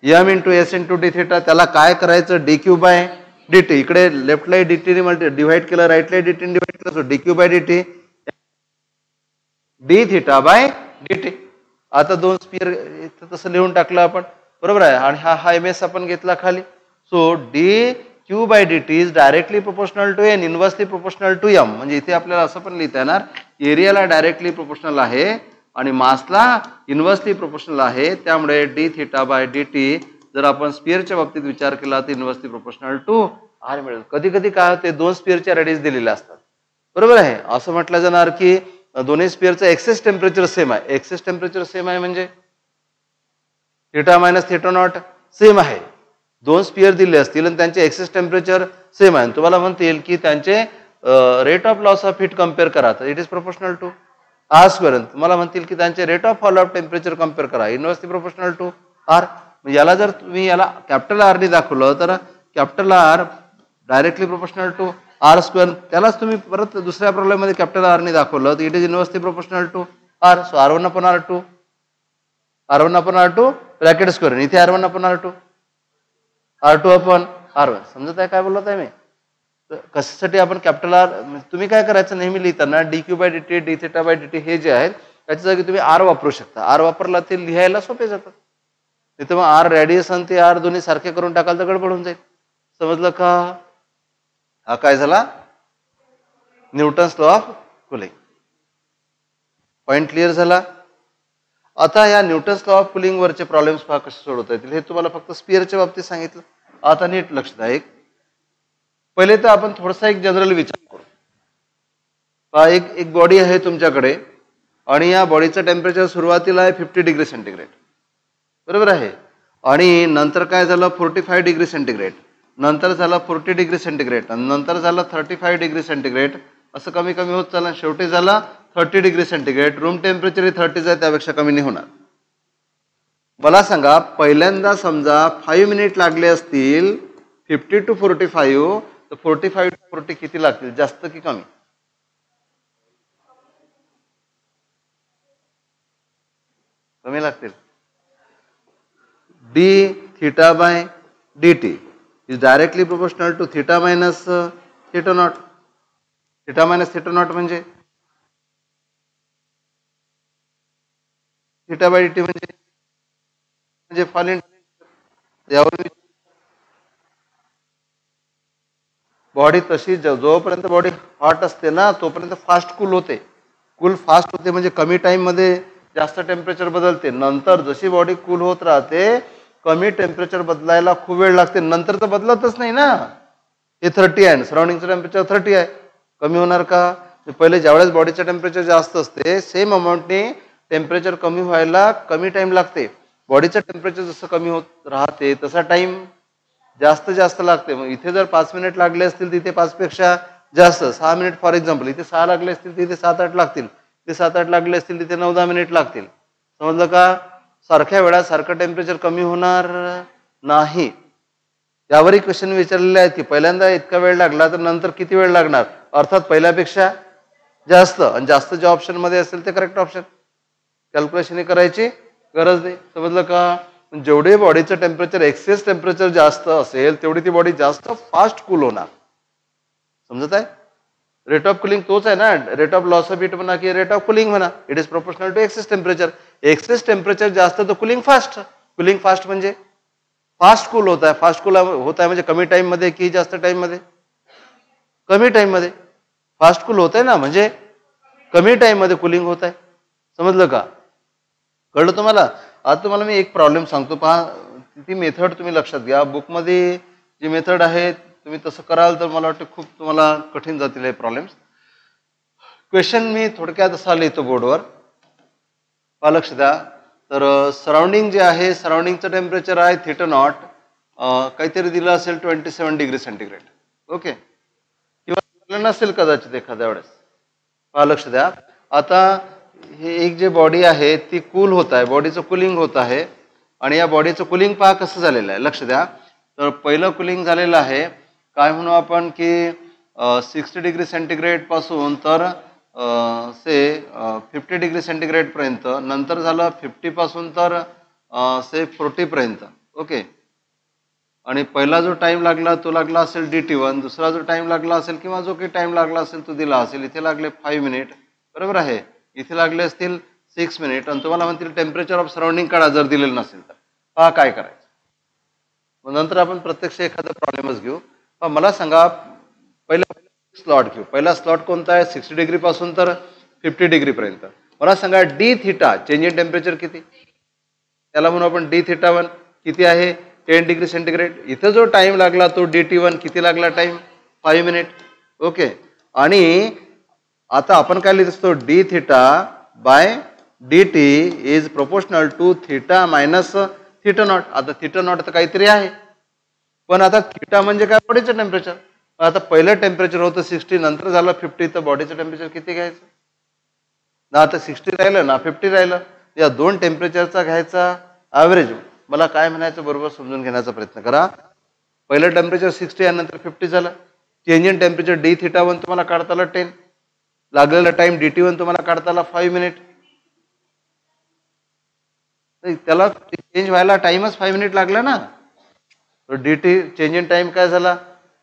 M into S into D theta. त्याला काय करायचं? D Q by D T. इकडे लेफ्टला डी टी डिवाइड केलं, राईटला डी टी डिवाइड केलं, so D Q by D T D theta by D T. आता दोन स्पिअर तसं लिहून टाकलं आपण, बरोबर आहे. आणि हा एम एस आपण घेतला खाली. So D Q by D T is directly proportional to N, inversely proportional to M. म्हणजे इथे आपल्याला असं पण लिहिता येणार, एरियाला डायरेक्टली प्रोपोर्शनल आहे आणि मासला इनव्हर्सली प्रोपोर्शनल आहे, त्यामुळे D theta by D t जर आपण स्पिअरच्या बाबतीत विचार केला तर इनव्हर्सली प्रोपोर्शनल टू आर मिळेल. कधी कधी काय होते, दोन स्पिअरच्या रेडियस दिलेल्या असतात, बरोबर आहे. असं म्हटलं जाणार की दोन्ही स्पिअरचं एक्सेस टेम्परेचर सेम आहे. एक्सेस टेम्परेचर सेम आहे म्हणजे theta minus theta not same आहे. दोन स्पिअर दिले असतील आणि त्यांचे एक्सेस टेम्परेचर सेम आहे, तुम्हाला म्हणतील की त्यांचे rate of loss of heat compare करा, तर it is proportional to R square. तुम्हाला म्हणतील की त्यांचे rate of fall of temperature compare करा, इनव्हर्सली प्रोपोर्शनल टू आर. याला जर तुम्ही याला कॅपिटल आर ने दाखवलं तर capital R directly proportional to R square. त्यालाच तुम्ही परत दुसऱ्या प्रॉब्लेम मध्ये कॅपिटल आर ने दाखवलं तर it is inversely proportional to R. So R1 upon R2, R1 upon R2 bracket square. इथे R1 upon R2, R2 upon R1. समजत आहे काय बोलत आहे मी? कशासाठी आपण कॅपिटल आर, तुम्ही काय करायचं नेहमी लिहिताना D Q by D T, D theta by D T हे जे आहेत त्याच्या जागी तुम्ही आर वापरू शकता. आर वापरला ते लिहायला सोपे जातात. तिथे मग आर रेडियस आणि ते आर दोन्ही सारखे करून टाकाल तर गडबड होऊन जाईल. समजलं का? हा काय झाला? Newton's law of cooling. Point clear झाला? आता या न्यूटन्स लॉ ऑफ कुलिंग वरचे प्रॉब्लेम्स पहा कसे सोडवता येतील. हे तुम्हाला फक्त स्पिअरच्या बाबतीत सांगितलं. आता नीट लक्ष द्या. पहिले तर आपण थोडासा एक जनरल विचार करू. पहा, एक बॉडी आहे तुमच्याकडे आणि या बॉडीचं टेम्परेचर सुरुवातीला आहे 50 डिग्री सेंटीग्रेड, बरोबर आहे. आणि नंतर काय झालं 45 डिग्री सेंटीग्रेड, नंतर झालं 40 डिग्री सेंटीग्रेड, नंतर झालं 35 डिग्री सेंटीग्रेड, असं कमी कमी होत चाललं. शेवटी झाला 30 डिग्री सेंटीग्रेड. रूम टेम्परेचर 30 आहे, त्यापेक्षा कमी नाही होणार. मला सांगा, पहिल्यांदा समजा 5 मिनिट लागले असतील 50 to 45, तर 45 to 40 किती लागतील, जास्त की कमी? कमी लागतील. D theta by D T is directly proportional to theta minus theta naught. Theta minus theta naught म्हणजे थिटा बाय डी टी म्हणजे फॉल इन. यावर बॉडी तशी जोपर्यंत बॉडी हॉट असते ना तोपर्यंत फास्ट कूल होते. कूल फास्ट होते म्हणजे कमी टाइम मध्ये जास्त टेम्परेचर बदलते. नंतर जशी बॉडी कूल होत राहते कमी टेम्परेचर बदलायला खूप वेळ लागते. नंतर तर बदलतच नाही ना. हे 30 आहे, सराउंडिंगचं टेम्परेचर 30 आहे, कमी होणार का? पहिले ज्यावेळेस बॉडीचं टेम्परेचर जास्त असते सेम अमाऊंटने टेम्परेचर कमी व्हायला कमी टाइम लागते. बॉडीचं टेम्परेचर जसं कमी होत राहते तसा टाइम जास्त जास्त लागते. मग इथे जर 5 मिनिट लागले असतील तिथे 5 पेक्षा जास्त, 6 मिनिट फॉर एक्झाम्पल, इथे 6 लागले असतील तिथे 7-8 लागतील, ते 7-8 लागले असतील तिथे 9-10 मिनिट लागतील. समजलं का? सारख्या वेळात सारखं टेम्परेचर कमी होणार नाही. यावरही क्वेश्चन विचारलेले आहेत की पहिल्यांदा इतका वेळ लागला तर नंतर किती वेळ लागणार, अर्थात पहिल्यापेक्षा जास्त. आणि जास्त जे ऑप्शन मध्ये असेल ते करेक्ट ऑप्शन. कॅल्क्युलेशन करायची गरज नाही. समजलं का? जेवढे बॉडीचं टेम्परेचर एक्सेस टेम्परेचर जास्त असेल तेवढी ती बॉडी जास्त फास्ट कूल होणार. समजत आहे? रेट ऑफ कुलिंग तोच आहे ना. Rate of loss of heat म्हणा की रेट ऑफ कुलिंग म्हणा, it is proportional to excess temperature. Excess temperature जास्त तर कुलिंग फास्ट. कूलिंग फास्ट म्हणजे फास्ट कूल होत आहे. फास्ट कूल होत आहे म्हणजे कमी टाइम मध्ये की जास्त टाइम मध्ये? कमी टाइम मध्ये फास्ट कूल होत आहे ना, म्हणजे कमी टाइम मध्ये कूलिंग होत आहे. समजलं का? कळलं तुम्हाला? आता तुम्हाला मी एक प्रॉब्लेम सांगतो, पहा ती मेथड तुम्ही लक्षात घ्या. बुकमध्ये जी मेथड आहे तुम्ही तसं कराल तर मला वाटतं खूप तुम्हाला कठीण जातील हे प्रॉब्लेम्स. क्वेश्चन मी थोडक्यात असा लिहितो बोर्डवर, पहा लक्ष द्या. तर सराउंडिंग जे आहे, सराउंडिंगचं टेम्परेचर आहे थीटा नॉट, काहीतरी दिलं असेल 27 डिग्री सेंटीग्रेड. ओके, किंवा नसेल कदाचित एखाद्या वेळेस. पहा लक्ष द्या. आता हे एक जे बॉडी आहे ती कूल होत आहे, बॉडीचं कुलिंग होत आहे. आणि या बॉडीचं कुलिंग पहा कसं झालेलं आहे, लक्ष द्या. तर पहिलं कुलिंग झालेलं आहे काय म्हणू आपण की 60 डिग्री सेंटीग्रेड पासून तर से 50 डिग्री सेंटीग्रेड पर्यंत, नंतर झालं 50 पासून तर से 40 पर्यंत. ओके, आणि पहिला जो टाइम लागला तो लागला असेल DT1, दुसरा जो टाइम लागला असेल किंवा जो काही टाइम लागला असेल तो दिला असेल. इथे लागले 5 मिनिट, बरोबर आहे. इथे लागले असतील 6 मिनिट. आणि तुम्हाला म्हणतील टेम्परेचर ऑफ सराउंडिंग काढा जर दिलेलं नसेल तर. पहा काय करायचं. मग नंतर आपण प्रत्यक्ष एखादा प्रॉब्लेमच घेऊ. मला सांगा, पहिला स्लॉट घेऊ. पहिला स्लॉट कोणता आहे? 60 डिग्री पासून तर 50 डिग्री पर्यंत. मला सांगा D theta, change in temperature किती? त्याला म्हणू आपण D1 किती आहे? 10 डिग्री सेंटीग्रेड. इथं जो टाइम लागला तो DT1 किती लागला टाइम? 5 मिनिट. ओके, आणि आता आपण काय लिहित असतो? D theta by DT is proportional to theta minus theta naught. आता थिटा नॉट तर काहीतरी आहे, पण आता थिटा म्हणजे काय? बॉडीचं टेम्परेचर. आता पहिलं टेम्परेचर होतं 60, नंतर झालं 50, तर बॉडीचं टेम्परेचर किती घ्यायचं? ना आता 60 राहिलं ना 50 राहिलं, या दोन टेम्परेचरचा घ्यायचा ॲव्हरेज. मला काय म्हणायचं बरोबर समजून घेण्याचा प्रयत्न करा. पहिलं टेम्परेचर 60 आहे, नंतर 50 झालं. चेंज इन टेम्परेचर D1 तुम्हाला काढता आला 10, लागलेला टाइम DT1 तुम्हाला काढता आला 5 मिनिट. त्याला चेंज व्हायला टाइमच 5 मिनिट लागला ना. तर DT चेंज इन टाइम काय झाला?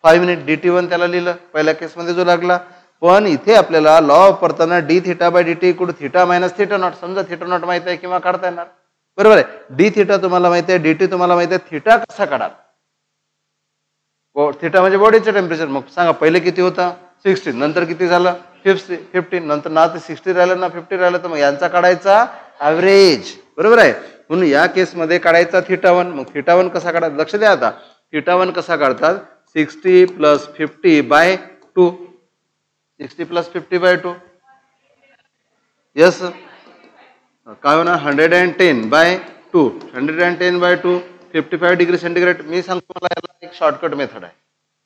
5 मिनिट. DT1 त्याला लिहिलं पहिल्या केसमध्ये जो लागला. पण इथे आपल्याला लॉ वापरताना D theta by DT equal to theta minus theta naught. समजा थिटा नॉट माहित आहे किंवा काढता येणार, बरोबर आहे. डी थिटा तुम्हाला माहिती आहे, DT तुम्हाला माहिती आहे, थिटा कसा काढा? थिटा म्हणजे बॉडीचं टेम्परेचर. मग सांगा पहिले किती होता? 60, नंतर किती झालं? 50, नंतर ना ते 60 राहिलं ना 50 राहिलं, तर मग यांचा काढायचा ॲव्हरेज, बरोबर आहे. म्हणून या केसमध्ये काढायचा θ1. मग θ1 कसा काढायचा? लक्ष द्या. आता θ1 कसा काढतात? 60 + 50/2. 60 + 50/2, यस काय होणार? 110/2. 110/2 55 डिग्री सेंटीग्रेड. मी सांगतो मला याला एक शॉर्टकट मेथड आहे.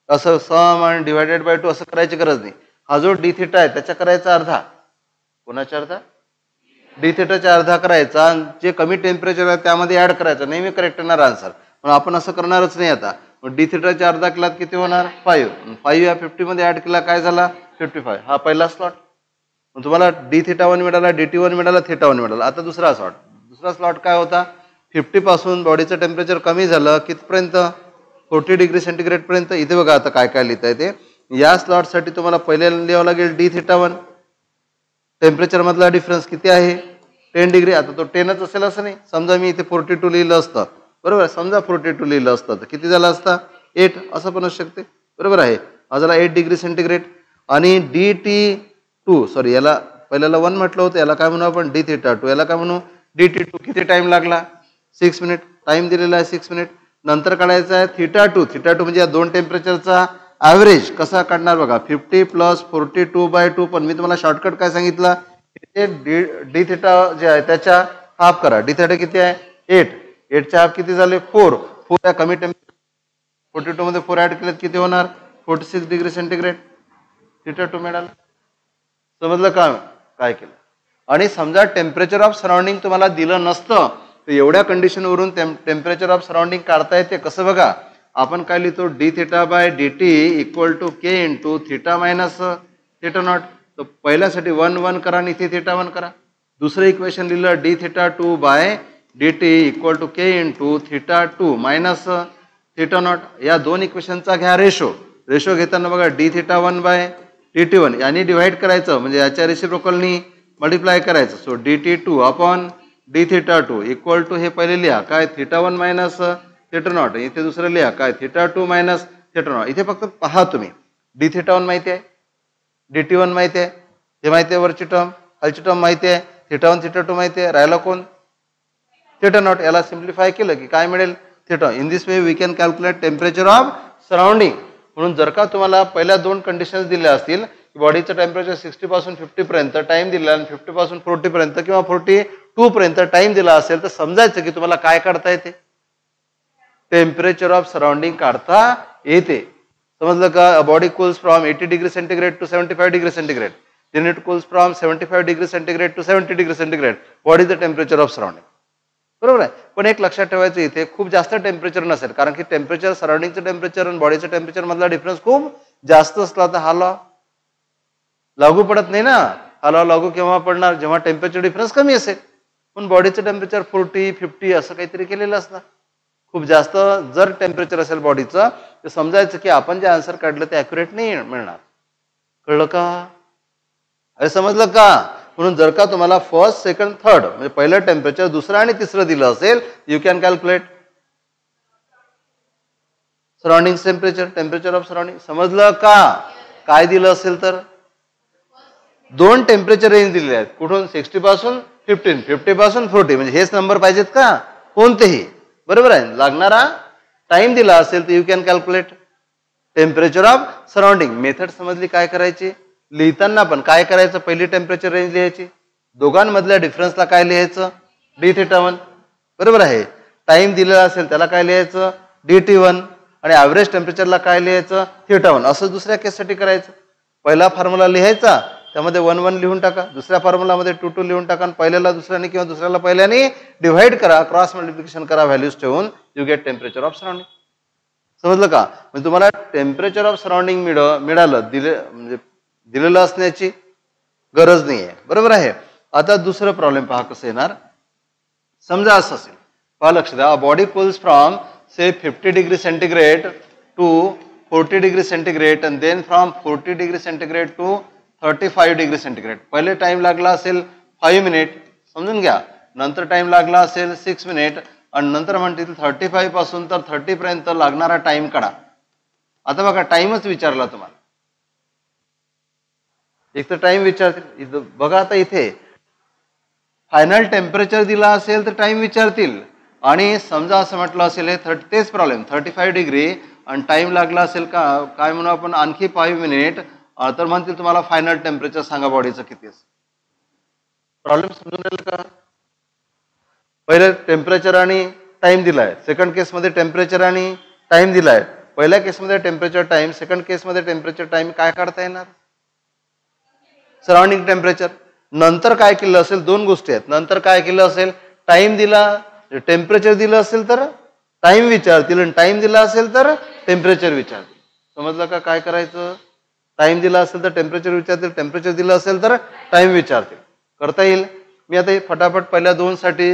असं सम आणि डिवायडेड बाय 2 असं करायची गरज नाही. हा जो डी थिटा आहे त्याच्या करायचा अर्धा. कोणाच्या अर्धा? डी थिटाच्या अर्धा करायचा. जे कमी टेम्परेचर आहे त्यामध्ये ऍड करायचं. नेहमी करेक्ट येणार आन्सर, पण आपण असं करणारच नाही. आता डी थिटाच्या अर्धा केलात किती होणार? 5. 5 या 50 मध्ये ऍड केला काय झाला? 55. हा पहिला स्लॉट. तुम्हाला D1 मिळाला, DT1 मिळाला, θ1 मिळाला. आता दुसरा स्लॉट. दुसरा स्लॉट काय होता? 50 पासून बॉडीचं टेम्परेचर कमी झालं कितपर्यंत? 40 डिग्री सेंटीग्रेड पर्यंत. इथे बघा आता काय काय लिहिता येते. या स्लॉटसाठी तुम्हाला पहिले लिहावं लागेल D1 टेम्परेचर मधला डिफरन्स किती आहे? 10 डिग्री. आता तो 10च असेल असं नाही. समजा मी इथे 42 लिहिलं असतं, बरोबर. समजा 42 लिहिलं असतं तर किती झालं असतं? 8 असं पण असू शकते, बरोबर आहे. हा झाला 8 डिग्री सेंटीग्रेड. आणि DT2 सॉरी याला पहिल्याला 1 म्हटलं होतं, याला काय म्हणू आपण? D2. याला काय म्हणू? DT2. किती टाइम लागला? 6 मिनिट. टाइम दिलेला आहे 6 मिनिट. नंतर काढायचा आहे θ2. θ2 म्हणजे या दोन टेम्परेचरचा ॲव्हरेज कसा काढणार बघा? 50 + 42/2. पण मी तुम्हाला शॉर्टकट काय सांगितलं? डी थिटा जे आहे त्याच्या हाफ करा. डी थिटा किती आहे? 8. 8च्या हाफ किती झाले? 4. 4 या कमी टेम्परेचर 42 मध्ये 4 ऍड केलेत किती होणार? 46 डिग्री सेंटीग्रेड. θ2 मिळाला. समजलं का काय केलं? आणि समजा टेम्परेचर ऑफ सराउंडिंग तुम्हाला दिलं नसतं तर एवढ्या कंडिशनवरून टेम्परेचर ऑफ सराउंडिंग काढता येते. कसं बघा? आपण काय लिहितो? dθ/dt equal to K × theta minus theta naught. तर पहिल्यासाठी 1 करा आणि इथे θ1 करा. दुसरं इक्वेशन लिहिलं dθ/dt equal to K × θ2 minus theta naught. या दोन इक्वेशनचा घ्या रेशो. रेशो घेताना बघा dθ1/dt1 यांनी डिवाइड करायचं, म्हणजे याच्या रेसिप्रोकलनी मल्टिप्लाय करायचं. So DT2 upon D theta two equal to हे पहिले लिहा काय theta one minus theta naught, इथे दुसरं लिहा काय theta two minus theta naught. इथे फक्त पहा तुम्ही डी थिटा वन माहिती आहे, डी टी वन माहिती आहे, हे माहिती आहे वरची टर्म, खालची टर्म माहिती आहे, थिटा वन थिटा टू माहिती आहे, राहिला कोण थिटा नॉट. याला सिम्प्लिफाय केलं की काय मिळेल theta. In this way we can calculate temperature of surrounding. म्हणून जर का तुम्हाला पहिल्या दोन कंडिशन्स दिल्या असतील बॉडीचं टेम्परेचर 60 पासून 50 पर्यंत टाइम दिला आणि 50 पासून 40 पर्यंत किंवा 42 पर्यंत टाइम दिला असेल तर समजायचं की तुम्हाला काय काढता येते, टेम्परेचर ऑफ सराउंडिंग काढता येते. समजलं का. Body cools from 80 degree centigrade to 75 degree centigrade, then it cools from 75 degree centigrade to 70 degree centigrade. What is the temperature of surrounding. बरोबर आहे. पण एक लक्षात ठेवायचं इथे खूप जास्त टेम्परेचर नसेल, कारण की टेम्परेचर सराउंडिंगचं टेम्परेचर आणि बॉडीचं टेम्परेचर मधला डिफरन्स खूप जास्त असला तर हा लॉ लागू पडत नाही ना. हा लॉ लागू केव्हा पडणार, जेव्हा टेम्परेचर डिफरन्स कमी असेल. पण बॉडीचं टेम्परेचर 40-50 असं काहीतरी केलेलं असणार. खूप जास्त जर टेम्परेचर असेल बॉडीचं तर समजायचं की आपण जे आन्सर काढलं ते ॲक्युरेट नाही मिळणार. कळलं का, हे समजलं का. म्हणून जर का तुम्हाला फर्स्ट सेकंड थर्ड म्हणजे पहिलं टेम्परेचर दुसरं आणि तिसरं दिलं असेल you can calculate surrounding temperature, temperature of surrounding. समजलं का. काय दिलं असेल तर दोन टेम्परेचर रेंज दिलेले आहेत. कुठून 60 पासून 15, 50 पासून 40, म्हणजे हेच नंबर पाहिजेत का कोणतेही. बरोबर आहे. लागणारा टाइम दिला असेल तर you can calculate temperature of surrounding. Method समजली काय करायची. लिहिताना पण काय करायचं, पहिली टेम्परेचर रेंज लिहायची, दोघांमधल्या डिफरन्सला काय लिहायचं डी थिटा वन. बरोबर आहे. टाइम दिलेला असेल त्याला काय लिहायचं डी टी वन आणि ॲव्हरेज टेम्परेचरला काय लिहायचं थिटा वन. असं दुसऱ्या केससाठी करायचं. पहिला फॉर्म्युला लिहायचा त्यामध्ये 1-1 लिहून टाका, दुसऱ्या फॉर्म्युलामध्ये 2-2 लिहून टाका आणि पहिल्याला दुसऱ्याने किंवा दुसऱ्याला पहिल्याने डिव्हाइड करा, क्रॉस मल्टिप्लिकेशन करा व्हॅल्यूज ठेवून you get temperature of surrounding. समजलं का. म्हणजे तुम्हाला टेम्परेचर ऑफ सराउंडिंग मिळालं म्हणजे दिलेलं असण्याची गरज नाही आहे. बरोबर आहे. आता दुसरं प्रॉब्लेम पहा कसं येणार. समजा असं असेल, पहा लक्ष द्या. Body cools from say 50 degree centigrade to 40 degree centigrade and then from 40 degree centigrade to 35 degree centigrade. पहिले टाइम लागला असेल 5 मिनिट समजून घ्या, नंतर टाइम लागला असेल 6 मिनिट आणि नंतर म्हणतील 35 पासून तर 30 पर्यंत लागणारा टाइम काढा. आता बघा टाइमच विचारला तुम्हाला, एक तर टाइम विचारतील. बघा आता इथे फायनल टेम्परेचर दिला असेल तर टाइम विचारतील आणि समजा असं म्हटलं असेल हे तेच प्रॉब्लेम 35 डिग्री आणि टाइम लागला असेल का काय म्हणू आपण आणखी 5 मिनिट तर म्हणतील तुम्हाला फायनल टेम्परेचर सांगा बॉडीचं किती असेल. प्रॉब्लेम समजून राहिलं का. पहिले टेम्परेचर आणि टाइम दिलाय, सेकंड केसमध्ये टेम्परेचर आणि टाइम दिलाय. पहिल्या केसमध्ये टेम्परेचर टाइम, सेकंड केसमध्ये टेम्परेचर टाइम. काय काढता येणार सराउंडिंग टेम्परेचर. नंतर काय केलं असेल दोन गोष्टी आहेत. नंतर काय केलं असेल टाइम दिला, टेम्परेचर दिलं असेल तर टाइम विचारतील आणि टाइम दिला असेल तर टेम्परेचर विचारतील. समजलं का काय करायचं. टाइम दिला असेल तर टेम्परेचर विचारतील, टेम्परेचर दिलं असेल तर टाइम विचारतील. करता येईल. मी आता फटाफट पहिल्या दोन साठी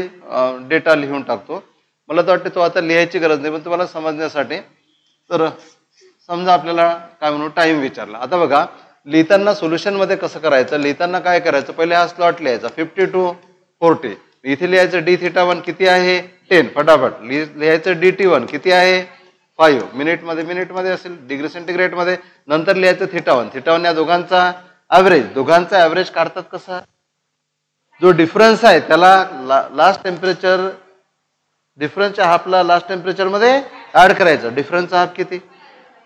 डेटा लिहून टाकतो. मला तर वाटतं तो आता लिहायची गरज नाही पण तुम्हाला समजण्यासाठी. तर समजा आपल्याला काय म्हणू टाइम विचारला. आता बघा लिहिताना सोल्युशन मध्ये कसं करायचं. लिहिताना काय करायचं पहिले हा स्लॉट लिहायचा 50 to 40. इथे लिहायचं डी थिटा वन किती आहे 10. फटाफट लिहायचं डी टी वन किती आहे 5 मिनिटमध्ये असेल डिग्री सेंटीग्रेड मध्ये. नंतर लिहायचं थिटा वन या दोघांचा ॲव्हरेज काढतात कसा. जो डिफरन्स आहे त्याला लास्ट टेम्परेचर डिफरन्सच्या हाफला लास्ट टेम्परेचर मध्ये ऍड करायचं. डिफरन्सचा हाफ किती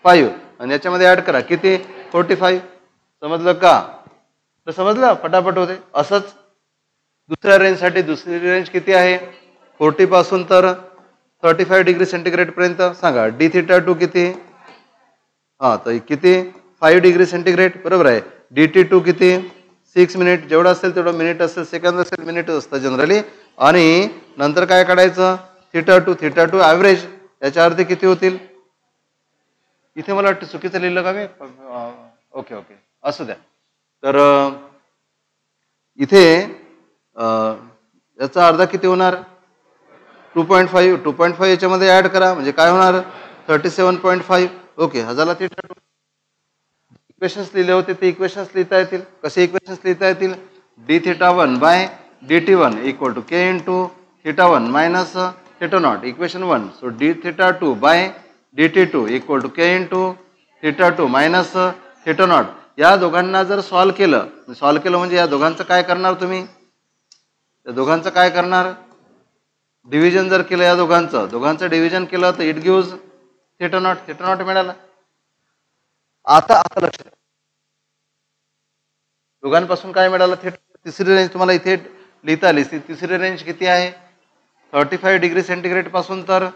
5 आणि याच्यामध्ये ऍड करा किती 45. समजलं का. तर समजलं फटाफट होते. असंच दुसऱ्या रेंजसाठी दुसरी रेंज किती आहे 40 पासून तर 35 डिग्री सेंटीग्रेड पर्यंत सांगा. डी थिटा टू किती तर किती 5 डिग्री सेंटीग्रेड. बरोबर आहे. डी टी टू किती 6 मिनिट. जेवढं असेल तेवढं मिनिट असेल, सेकंद असेल मिनिट असतं जनरली. आणि नंतर काय काढायचं थिटा टू ॲव्हरेज. याच्या अर्धी किती होतील. इथे मला वाटतं चुकीचं लिहिलं का मी. ओके असू द्या. तर इथे याचा अर्धा किती होणार 2.5 याच्यामध्ये ऍड करा म्हणजे काय होणार 37.5. ओके हजार थिटा टू. इक्वेशन्स लिहिले होते ते इक्वेशन्स लिहिता येतील. कसे इक्वेशन्स लिहिता येतील d theta one by dt1 equal to k into θ1 minus θ0 equation 1. So dθ2 by dt2 equal to k into θ2 minus θ0. या दोघांना जर सॉल्व केलं म्हणजे या दोघांचं काय करणार तुम्ही, या दोघांचं काय करणार, डिव्हिजन जर केलं या दोघांचं डिव्हिजन केलं तर इट गिव्स θ0 मिळाला. आता लक्ष द्या, दोघांपासून काय मिळालं, तिसरी रेंज तुम्हाला इथे लिहिता आली. तिसरी रेंज किती आहे, 35 डिग्री सेंटीग्रेड पासून तर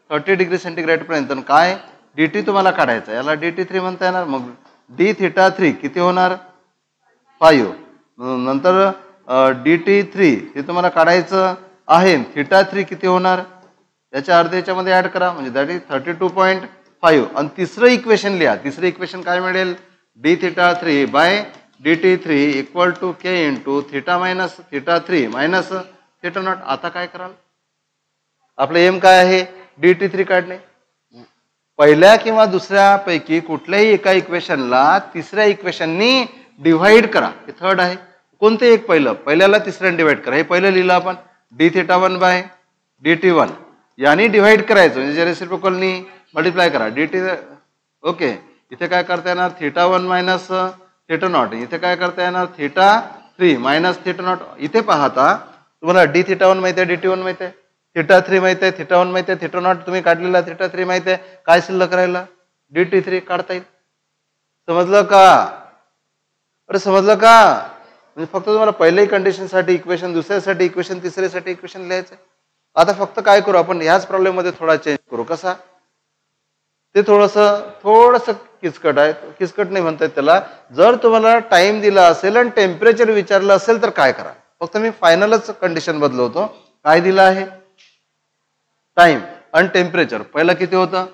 30 डिग्री सेंटीग्रेड पर्यंत. काय dt तुम्हाला काढायचं, याला dt3 म्हणता येणार. मग dθ3 किती होणार 5. नंतर dt3 हे तुम्हाला काढायचं आहे, θ3 किती होणार, याच्या अर्ध्याच्या मध्ये ऍड करा म्हणजे दॅट इज 32.5. आणि तिसरं इक्वेशन लिहा. तिसरं इक्वेशन काय मिळेल, dθ3 by dt3 equal to k into θ minus θ3 minus θ0. आता काय कराल, आपलं एम काय आहे, dt3 काढणे. पहिल्या किंवा दुसऱ्या पैकी कुठल्याही एका इक्वेशनला तिसऱ्या इक्वेशननी डिव्हाइड करा. हे थर्ड आहे, कोणते एक पहिल्याला तिसऱ्याने डिवाइड करा. हे पहिलं लिहिलं आपण dθ1 बाय dt1 यानी डिव्हाइड करायचं म्हणजे रेसिप्रोकलनी मल्टिप्लाय करा dt. ओके, इथे काय करता येणार θ1 मायनस θ0, इथे काय करता येणार θ3 मायनस θ0. इथे पाहता तुम्हाला dθ1 माहिती आहे, dt1 माहिती आहे, θ3 माहिती आहे, θ1 माहिती आहे, θ0 तुम्ही काढलेला, θ3 माहिती आहे. काय शिल्लक राहिला, dt3 काढता येईल. समजलं का, अरे समजलं का, म्हणजे फक्त तुम्हाला पहिल्याही कंडिशनसाठी इक्वेशन, दुसऱ्यासाठी इक्वेशन, तिसऱ्यासाठी इक्वेशन लिहायचं. आता फक्त काय करू आपण, ह्याच प्रॉब्लेम मध्ये थोडा चेंज करू. कसा, ते थोडस किचकट आहे, किचकट नाही म्हणतात त्याला. जर तुम्हाला टाइम दिला असेल आणि टेम्परेचर विचारलं असेल तर काय करा, फक्त मी फायनलच कंडिशन बदलवतो. काय दिलं आहे, टाइम आणि टेम्परेचर. पहिलं किती होतं,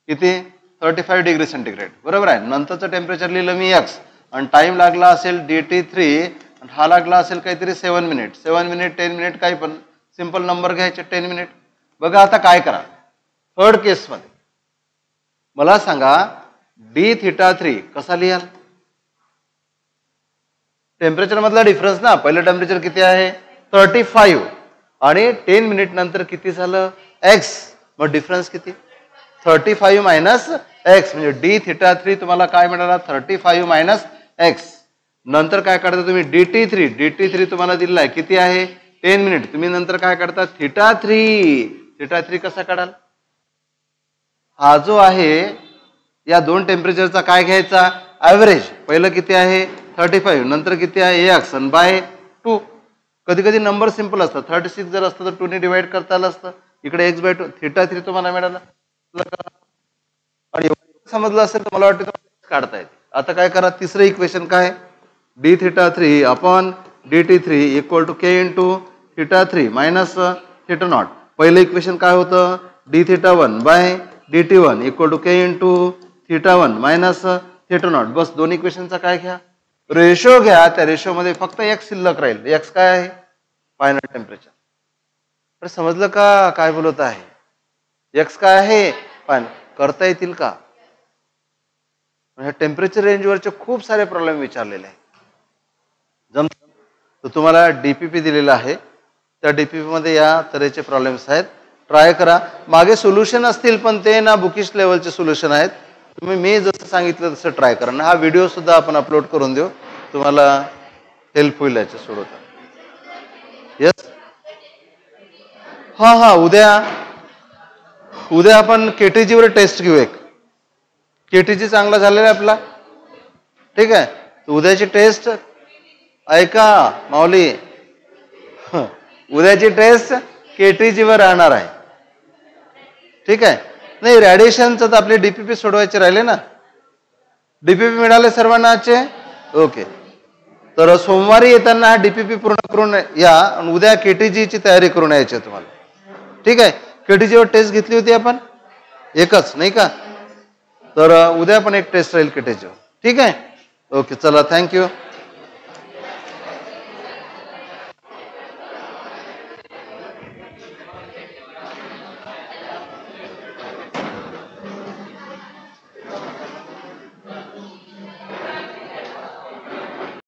किती 35 डिग्री सेंटीग्रेड, बरोबर आहे. नंतरचं टेम्परेचर लिहिलं मी x आणि टाइम लागला असेल dt3 आणि हा लागला असेल काहीतरी 7 मिनिट, 7 मिनिट 10 मिनिट काही पण सिंपल नंबर घ्यायचे 10 मिनिट. बघा आता काय करा, थर्ड केस मध्ये मला सांगा dθ3 कसा लिहाल, टेम्परेचर मधला डिफरन्स ना. पहिलं टेम्परेचर किती आहे 35 आणि 10 मिनिट नंतर किती झालं x, मग डिफरन्स किती 35 मायनस x म्हणजे dθ3 तुम्हाला काय मिळाला 35 मायनस x. नंतर काय काढता तुम्ही dt3 तुम्हाला दिलाय किती आहे 10 मिनिट. तुम्ही नंतर काय काढता θ3 कसा काढाल, हा जो आहे या दोन टेम्परेचरचा काय घ्यायचा ऍव्हरेज. पहिलं किती आहे 35, नंतर किती आहे x आणि बाय 2. कधी कधी नंबर सिंपल असतात, 36 जर असतं तर 2 ने डिवाइड करता आलं असतं. इकडे x बाय 2 θ3 तुम्हाला मिळाला. आणि समजलं असेल तर मला वाटतं काढता येते. आता काय करा, तिसरं इक्वेशन काय dθ3 upon dt3 equal to k into θ3 minus θ0. पहिलं इक्वेशन काय होतं dθ1 by dt1 equal to k into θ1 minus θ0. बस दोन इक्वेशनचा काय घ्या, रेशो घ्या. त्या रेशो मध्ये फक्त x शिल्लक राहील. x काय आहे फायनल टेम्परेचर. तर समजलं का काय बोलत आहे, x काय आहे फायनल. करता येतील का, टेम्परेचर रेंजवरचे खूप सारे प्रॉब्लेम विचारलेले आहेत. तर तुम्हाला डीपीपी दिलेला आहे, त्या डीपीपी मध्ये या तऱ्हेचे प्रॉब्लेम्स आहेत. ट्राय करा. मागे सोल्युशन असतील पण ते ना बुकिश लेवलचे सोल्युशन आहेत. तुम्ही मी जसं सांगितलं तसं ट्राय करा. हा व्हिडिओ सुद्धा आपण अपलोड करून देऊ, तुम्हाला हेल्प होईल याच्या सोडवता. येस, हा उद्या आपण केटीजी वर टेस्ट घेऊ. एक केटीजी चांगला झालेला आहे आपला, ठीक आहे. उद्याची टेस्ट ऐका माऊली, उद्याची टेस्ट केटीजी वर राहणार आहे, ठीक आहे. नाही रेडिएशनचं तर आपले डीपीपी सोडवायचे राहिले ना. डीपीपी मिळाले सर्वांना आजचे, ओके. तर सोमवारी येताना हा डीपीपी पूर्ण करून या आणि उद्या केटीजीची तयारी करून यायची तुम्हाला, ठीक आहे. केटीजी वर टेस्ट घेतली होती आपण एकच, नाही का. तर उद्या पण एक टेस्ट राहील केटीजी वर, ठीक आहे. ओके, चला थँक्यू.